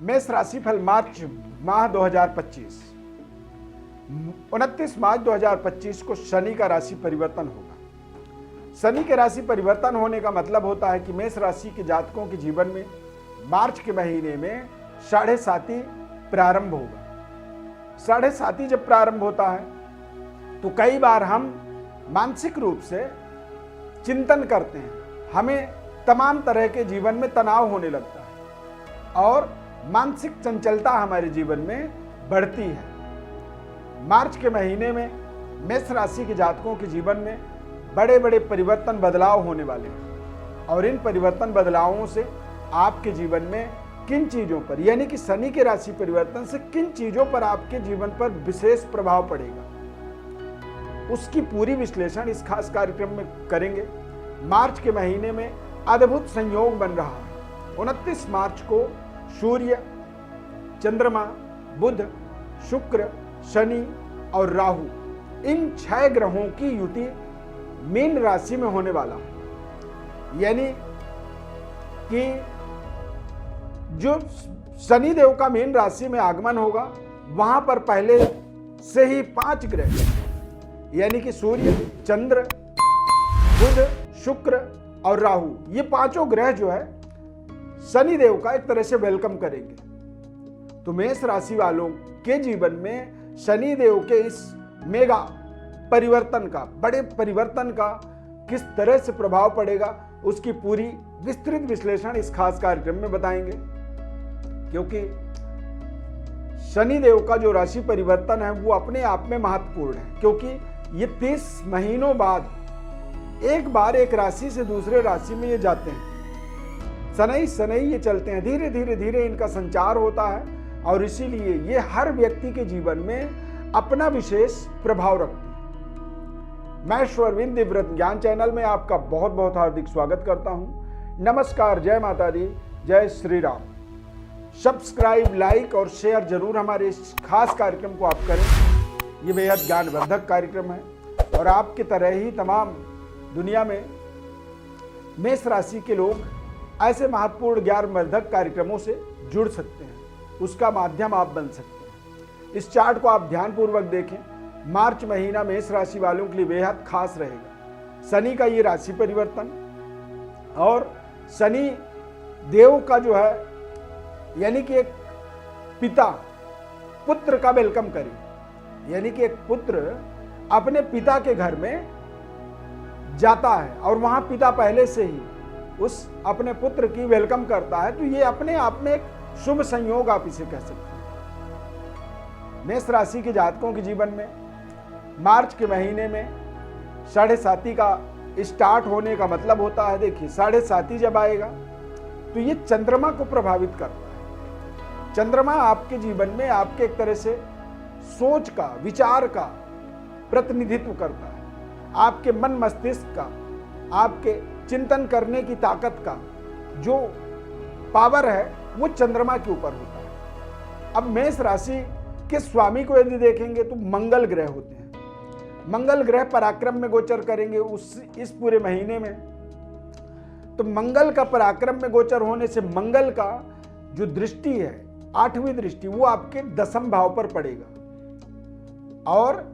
मेष राशि फल मार्च माह 2025। 29 मार्च 2025 को शनि का राशि परिवर्तन होगा। शनि के राशि परिवर्तन होने का मतलब होता है कि मेष राशि के जातकों के जीवन में मार्च के महीने में 7.5 प्रारंभ होगा। 7.5 जब प्रारंभ होता है तो कई बार हम मानसिक रूप से चिंतन करते हैं, हमें तमाम तरह के जीवन में तनाव होने लगता है और मानसिक चंचलता हमारे जीवन में बढ़ती है। मार्च के महीने में मेष राशि के जातकों के जीवन में बड़े बड़े परिवर्तन बदलाव होने वाले हैं और इन परिवर्तन बदलावों से आपके जीवन में किन चीज़ों पर, यानी कि शनि के राशि परिवर्तन से किन चीज़ों पर आपके जीवन पर विशेष प्रभाव पड़ेगा, उसकी पूरी विश्लेषण इस खास कार्यक्रम में करेंगे। मार्च के महीने में अद्भुत संयोग बन रहा है। 29 मार्च को सूर्य, चंद्रमा, बुध, शुक्र, शनि और राहु, इन 6 ग्रहों की युति मीन राशि में होने वाला है। यानी कि जो शनि देव का मीन राशि में आगमन होगा वहां पर पहले से ही 5 ग्रह, यानी कि सूर्य, चंद्र, बुध, शुक्र और राहु, ये 5 ग्रह जो है शनि देव का एक तरह से वेलकम करेंगे। तो मेष राशि वालों के जीवन में शनि देव के इस मेगा परिवर्तन का, बड़े परिवर्तन का किस तरह से प्रभाव पड़ेगा, उसकी पूरी विस्तृत विश्लेषण इस खास कार्यक्रम में बताएंगे। क्योंकि शनि देव का जो राशि परिवर्तन है वो अपने आप में महत्वपूर्ण है, क्योंकि ये 30 महीनों बाद एक बार एक राशि से दूसरे राशि में ये जाते हैं। शनै शनै ये चलते हैं, धीरे धीरे धीरे इनका संचार होता है और इसीलिए ये हर व्यक्ति के जीवन में अपना विशेष प्रभाव रखते हैं। मैं श्वरविंद दिव्यव्रत ज्ञान चैनल में आपका बहुत बहुत हार्दिक स्वागत करता हूं। नमस्कार, जय माता दी, जय श्री राम। सब्सक्राइब, लाइक और शेयर जरूर हमारे इस खास कार्यक्रम को आप करें। ये बेहद ज्ञानवर्धक कार्यक्रम है और आपके तरह ही तमाम दुनिया में मेष राशि के लोग ऐसे महत्वपूर्ण ज्ञानवर्धक कार्यक्रमों से जुड़ सकते हैं, उसका माध्यम आप बन सकते हैं। इस चार्ट को आप ध्यानपूर्वक देखें। मार्च महीना मेष राशि वालों के लिए बेहद खास रहेगा। शनि का ये राशि परिवर्तन और शनि देव का जो है, यानी कि एक पिता पुत्र का वेलकम करे, यानी कि एक पुत्र अपने पिता के घर में जाता है और वहां पिता पहले से ही उस अपने पुत्र की वेलकम करता है, तो ये अपने आप में एक शुभ संयोग आप इसे कह सकते हैं। मेष राशि के जातकों के जीवन में मार्च के महीने में 7.5 का स्टार्ट होने का मतलब होता है, देखिए 7.5 जब आएगा तो ये चंद्रमा को प्रभावित करता है। चंद्रमा आपके जीवन में आपके एक तरह से सोच का, विचार का प्रतिनिधित्व करता है, आपके मन मस्तिष्क का, आपके चिंतन करने की ताकत का जो पावर है वो चंद्रमा के ऊपर होता है। अब मेष राशि के स्वामी को यदि देखेंगे तो मंगल ग्रह होते हैं। मंगल ग्रह पराक्रम में गोचर करेंगे इस पूरे महीने में। तो मंगल का पराक्रम में गोचर होने से मंगल का जो दृष्टि है, 8वीं दृष्टि, वो आपके 10वें भाव पर पड़ेगा और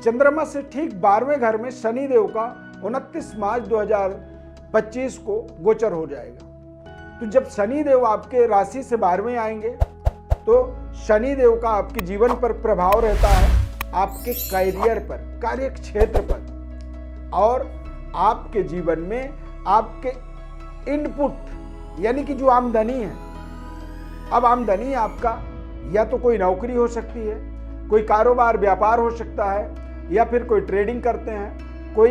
चंद्रमा से ठीक 12वें घर में शनि देव का 29 मार्च 2025 को गोचर हो जाएगा। तो जब शनि देव आपके राशि से 12वें आएंगे तो शनि देव का आपके जीवन पर प्रभाव रहता है, आपके करियर पर, कार्य क्षेत्र पर और आपके जीवन में आपके इनपुट, यानी कि जो आमदनी है। अब आमदनी आपका या तो कोई नौकरी हो सकती है, कोई कारोबार व्यापार हो सकता है, या फिर कोई ट्रेडिंग करते हैं, कोई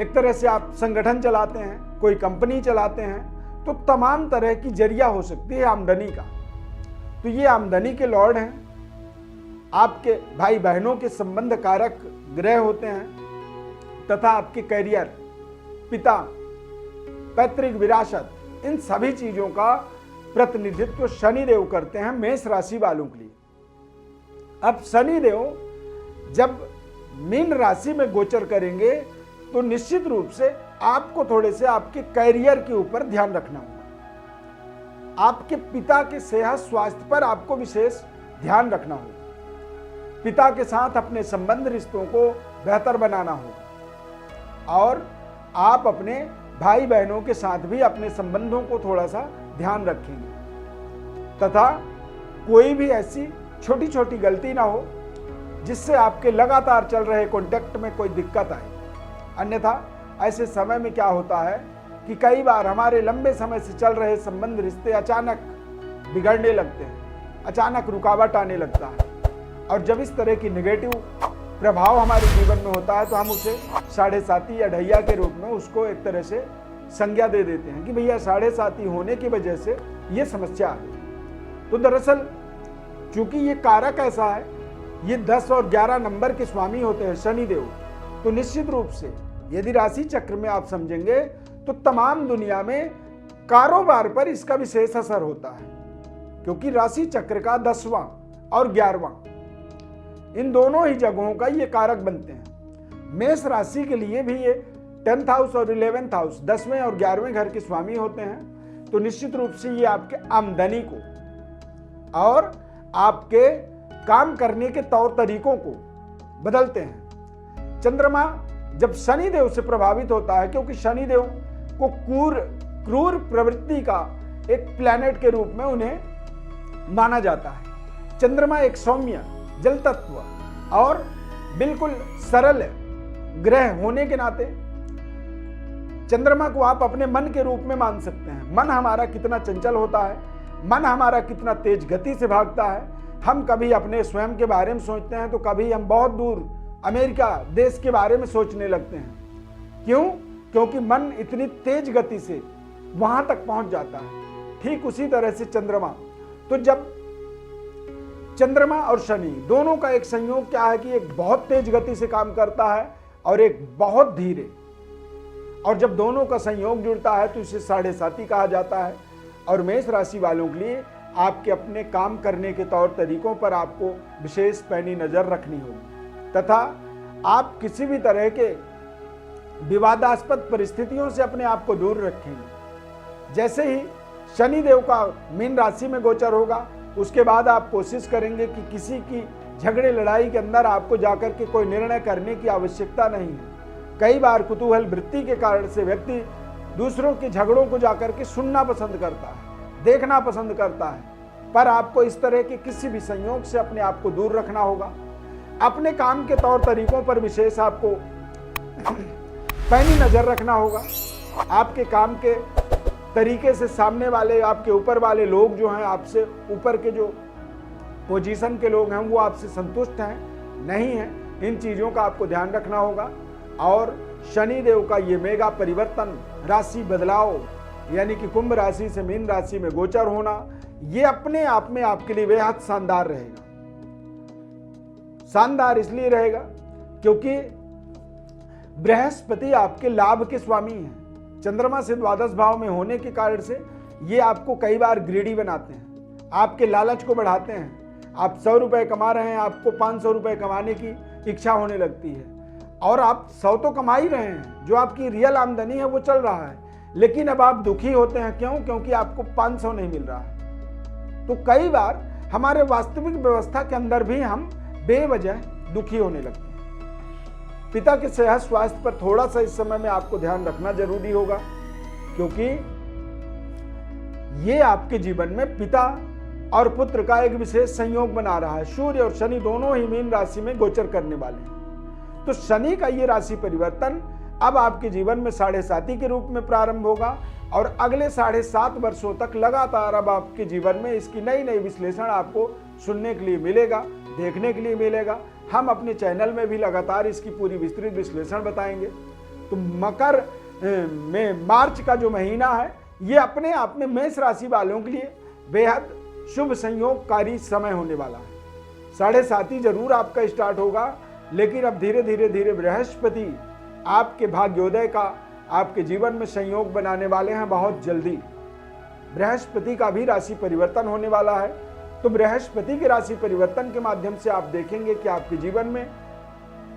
एक तरह से आप संगठन चलाते हैं, कोई कंपनी चलाते हैं, तो तमाम तरह की जरिया हो सकती है आमदनी का। तो ये आमदनी के लॉर्ड हैं, आपके भाई बहनों के संबंध कारक ग्रह होते हैं तथा आपके करियर, पिता, पैतृक विरासत, इन सभी चीजों का प्रतिनिधित्व शनि देव करते हैं मेष राशि वालों के लिए। अब शनि देव जब मीन राशि में गोचर करेंगे तो निश्चित रूप से आपको थोड़े से आपके करियर के ऊपर ध्यान रखना होगा। आपके पिता के सेहत स्वास्थ्य पर आपको विशेष ध्यान रखना होगा। पिता के साथ अपने संबंध रिश्तों को बेहतर बनाना होगा और आप अपने भाई बहनों के साथ भी अपने संबंधों को थोड़ा सा ध्यान रखेंगे तथा कोई भी ऐसी छोटी छोटी गलती ना हो जिससे आपके लगातार चल रहे कॉन्टेक्ट में कोई दिक्कत आए। अन्यथा ऐसे समय में क्या होता है कि कई बार हमारे लंबे समय से चल रहे संबंध रिश्ते अचानक बिगड़ने लगते हैं, अचानक रुकावट आने लगता है और जब इस तरह की नेगेटिव प्रभाव हमारे जीवन में होता है तो हम उसे साढ़े साती या ढैया के रूप में उसको एक तरह से संज्ञा दे देते हैं कि भैया साढ़े साती होने की वजह से ये समस्या आ गई। तो दरअसल चूंकि ये कारक ऐसा है, ये 10 और 11 नंबर के स्वामी होते हैं शनिदेव, तो निश्चित रूप से यदि राशि चक्र में आप समझेंगे तो तमाम दुनिया में कारोबार पर इसका विशेष असर होता है, क्योंकि राशि चक्र का 10वां और 11वां इन दोनों ही जगहों का ये कारक बनते हैं। मेष राशि के लिए भी ये 10th हाउस और 11th हाउस 10वें और 11वें घर के स्वामी होते हैं, तो निश्चित रूप से ये आपके आमदनी को और आपके काम करने के तौर तरीकों को बदलते हैं। चंद्रमा जब शनिदेव से प्रभावित होता है, क्योंकि शनिदेव को क्रूर प्रवृत्ति का एक प्लैनेट के रूप में उन्हें माना जाता है। चंद्रमा एक सौम्य जल तत्व और बिल्कुल सरल ग्रह होने के नाते चंद्रमा को आप अपने मन के रूप में मान सकते हैं। मन हमारा कितना चंचल होता है, मन हमारा कितना तेज गति से भागता है। हम कभी अपने स्वयं के बारे में सोचते हैं तो कभी हम बहुत दूर अमेरिका देश के बारे में सोचने लगते हैं। क्यों? क्योंकि मन इतनी तेज गति से वहां तक पहुंच जाता है। ठीक उसी तरह से चंद्रमा, तो जब चंद्रमा और शनि दोनों का एक संयोग क्या है कि एक बहुत तेज गति से काम करता है और एक बहुत धीरे, और जब दोनों का संयोग जुड़ता है तो इसे साढ़े साती कहा जाता है। और मेष राशि वालों के लिए आपके अपने काम करने के तौर तरीकों पर आपको विशेष पैनी नजर रखनी होगी तथा आप किसी भी तरह के विवादास्पद परिस्थितियों से अपने आप को दूर रखेंगे। जैसे ही शनिदेव का मीन राशि में गोचर होगा उसके बाद आप कोशिश करेंगे कि किसी की झगड़े लड़ाई के अंदर आपको जाकर के कोई निर्णय करने की आवश्यकता नहीं है। कई बार कुतूहल वृत्ति के कारण से व्यक्ति दूसरों के झगड़ों को जाकर के सुनना पसंद करता है, देखना पसंद करता है, पर आपको इस तरह के किसी भी संयोग से अपने आप को दूर रखना होगा। अपने काम के तौर तरीकों पर विशेष आपको पैनी नजर रखना होगा। आपके काम के तरीके से सामने वाले आपके ऊपर वाले लोग जो हैं, आपसे ऊपर के जो पोजीशन के लोग हैं वो आपसे संतुष्ट हैं नहीं हैं, इन चीज़ों का आपको ध्यान रखना होगा। और शनिदेव का ये मेगा परिवर्तन, राशि बदलाव, यानी कि कुंभ राशि से मीन राशि में गोचर होना, ये अपने आप में आपके लिए बेहद शानदार रहेगा। शानदार इसलिए रहेगा क्योंकि बृहस्पति आपके लाभ के स्वामी हैं। चंद्रमा से द्वादश भाव में होने के कारण से ये आपको कई बार ग्रीडी बनाते हैं, आपके लालच को बढ़ाते हैं। आप 100 रुपए कमा रहे हैं, आपको 500 रुपए कमाने की इच्छा होने लगती है और आप 100 तो कमा ही रहे हैं, जो आपकी रियल आमदनी है वो चल रहा है, लेकिन अब आप दुखी होते हैं। क्यों? क्योंकि आपको 500 नहीं मिल रहा है। तो कई बार हमारे वास्तविक व्यवस्था के अंदर भी हम बेवजह दुखी होने लगते हैं। पिता के सेहत स्वास्थ्य पर थोड़ा सा इस समय में आपको ध्यान रखना जरूरी होगा, क्योंकि ये आपके जीवन में पिता और पुत्र का एक विशेष संयोग बना रहा है। सूर्य और शनि दोनों ही मीन राशि में गोचर करने वाले हैं। तो शनि का ये राशि परिवर्तन अब आपके जीवन में साढ़े साती के रूप में प्रारंभ होगा और अगले 7.5 वर्षों तक लगातार अब आपके जीवन में इसकी नई नई विश्लेषण आपको सुनने के लिए मिलेगा, देखने के लिए मिलेगा। हम अपने चैनल में भी लगातार इसकी पूरी विस्तृत विश्लेषण बताएंगे। तो मकर में मार्च का जो महीना है ये अपने आप में मेष राशि वालों के लिए बेहद शुभ संयोगकारी समय होने वाला है। साढ़े साती जरूर आपका स्टार्ट होगा, लेकिन अब धीरे धीरे बृहस्पति आपके भाग्योदय का आपके जीवन में संयोग बनाने वाले हैं। बहुत जल्दी बृहस्पति का भी राशि परिवर्तन होने वाला है। तो बृहस्पति के राशि परिवर्तन के माध्यम से आप देखेंगे कि आपके जीवन में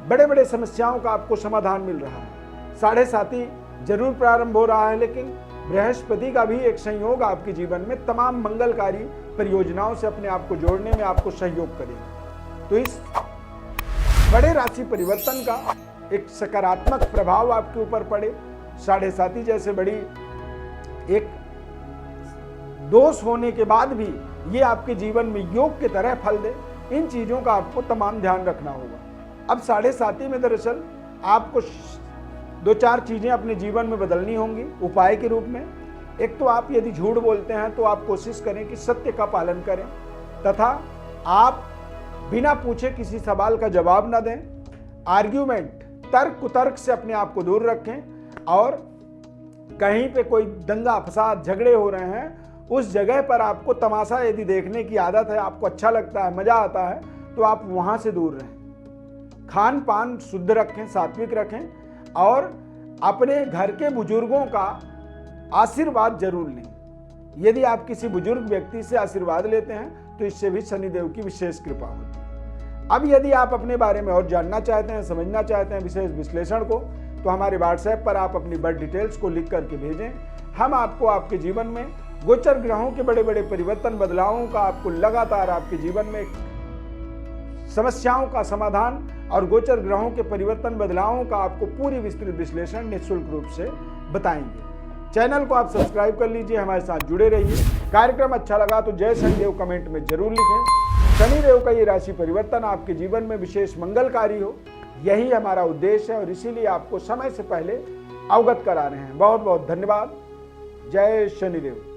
बड़े बड़े समस्याओं का आपको समाधान मिल रहा है। साढ़े साती जरूर प्रारंभ हो रहा है, लेकिन बृहस्पति का भी एक संयोग आपके जीवन में तमाम मंगलकारी परियोजनाओं से अपने आप को जोड़ने में आपको सहयोग करेगा। तो इस बड़े राशि परिवर्तन का एक सकारात्मक प्रभाव आपके ऊपर पड़े, साढ़े साती जैसे बड़ी एक दोष होने के बाद भी ये आपके जीवन में योग की तरह फल दे, इन चीजों का आपको तमाम ध्यान रखना होगा। अब साढ़े साती में दरअसल आपको 2-4 चीजें अपने जीवन में बदलनी होंगी उपाय के रूप में। एक तो आप यदि झूठ बोलते हैं तो आप कोशिश करें कि सत्य का पालन करें, तथा आप बिना पूछे किसी सवाल का जवाब न दें। आर्ग्यूमेंट, तर्क कुतर्क से अपने आप को दूर रखें, और कहीं पे कोई दंगा फसाद झगड़े हो रहे हैं उस जगह पर आपको तमाशा यदि देखने की आदत है, आपको अच्छा लगता है, मजा आता है, तो आप वहां से दूर रहें। खान पान शुद्ध रखें, सात्विक रखें, और अपने घर के बुजुर्गों का आशीर्वाद जरूर लें। यदि आप किसी बुजुर्ग व्यक्ति से आशीर्वाद लेते हैं तो इससे भी शनिदेव की विशेष कृपा होती है। अब यदि आप अपने बारे में और जानना चाहते हैं, समझना चाहते हैं विशेष विश्लेषण को, तो हमारे व्हाट्सएप पर आप अपनी बर्थ डिटेल्स को लिख करके भेजें। हम आपको आपके जीवन में गोचर ग्रहों के बड़े बड़े परिवर्तन, बदलावों का आपको लगातार आपके जीवन में समस्याओं का समाधान और गोचर ग्रहों के परिवर्तन बदलावों का आपको पूरी विस्तृत विश्लेषण निःशुल्क रूप से बताएंगे। चैनल को आप सब्सक्राइब कर लीजिए, हमारे साथ जुड़े रहिए। कार्यक्रम अच्छा लगा तो जय शनिदेव कमेंट में जरूर लिखें। शनिदेव का ये राशि परिवर्तन आपके जीवन में विशेष मंगलकारी हो, यही हमारा उद्देश्य है, और इसीलिए आपको समय से पहले अवगत करा रहे हैं। बहुत बहुत धन्यवाद। जय शनिदेव।